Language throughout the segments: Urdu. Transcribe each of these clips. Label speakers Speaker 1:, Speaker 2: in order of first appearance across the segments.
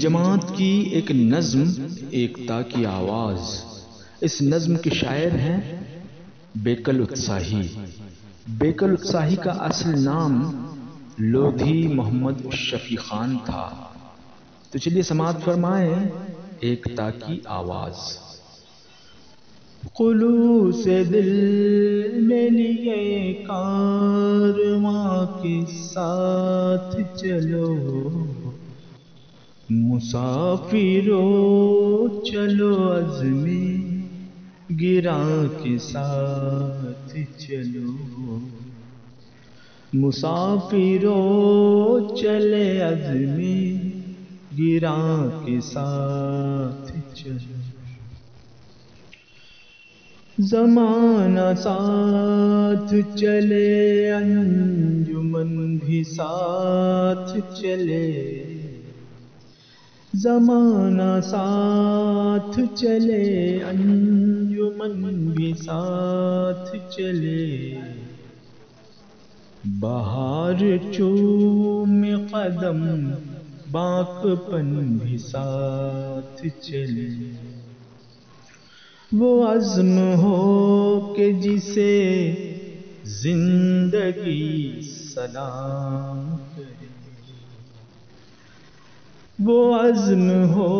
Speaker 1: جماعت کی ایک نظم ایکتا کی آواز۔ اس نظم کے شاعر ہیں بیکل اتساہی۔ بیکل اتساہی کا اصل نام لودھی محمد شفیع خان تھا۔ تو چلیے سماعت فرمائیں ایکتا کی آواز۔ خلوص دل میں لیے کارواں کے ساتھ چلو، مسافرو چلو عزم گراں کے ساتھ چلو، مسافرو چلے عزم گراں کے ساتھ چلو۔ زمانہ ساتھ چلے انجمن بھی ساتھ چلے، زمانہ ساتھ چلے انجمن بھی ساتھ چلے، بہار چوم قدم باغبن بھی ساتھ چلے۔ وہ عزم ہو کہ جسے زندگی سلام کرے، وہ عزم ہو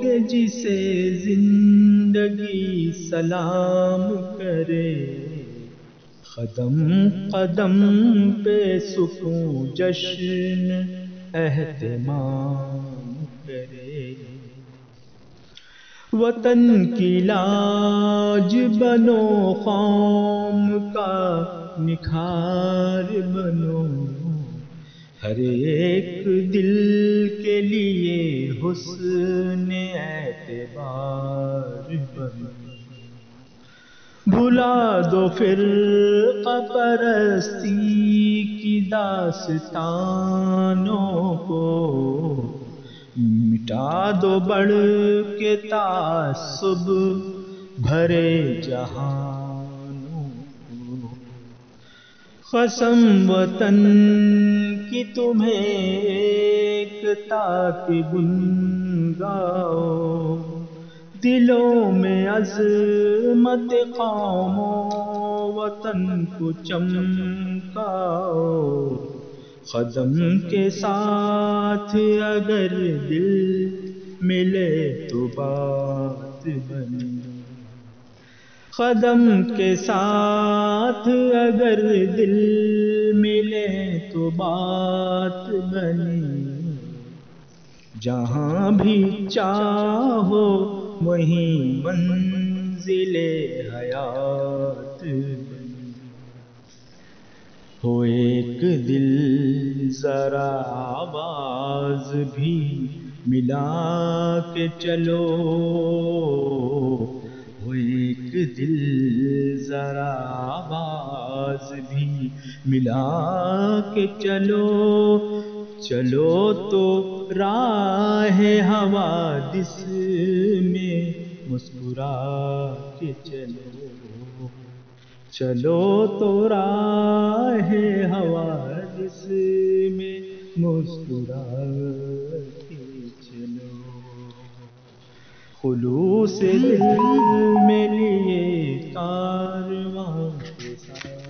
Speaker 1: کہ جسے زندگی سلام کرے، قدم قدم پہ سکون جشن اہتمام کرے، وطن کی لاج بنو قوم کا نکھار بنو، ہر ایک دل کے لیے حسن اعتبار بنو، بھلا دو فرقہ پرستی کی داستانوں کو، مٹا دو بڑھ کے تعصب بھرے جہانوں کو، قسم وطن کی تمہیں ایکتا کی گن گاؤ، دلوں میں عظمت قوم و وطن کو چمکاؤ، قدم کے ساتھ اگر دل ملے تو بات بنے، قدم کے ساتھ اگر دل ملے تو بات بنے، جہاں بھی چاہو وہیں منزل حیات بنے، ہو ایک دل ذرا آواز بھی ملا کے چلو، ہو ایک دل ذرا آواز بھی ملا کے چلو، چلو تو راہ حوادث میں مسکرا کے چلو، چلو تو راہ حوادث میں مسکرا کے چلو، خلوص دل میں لیے کارواں کے ساتھ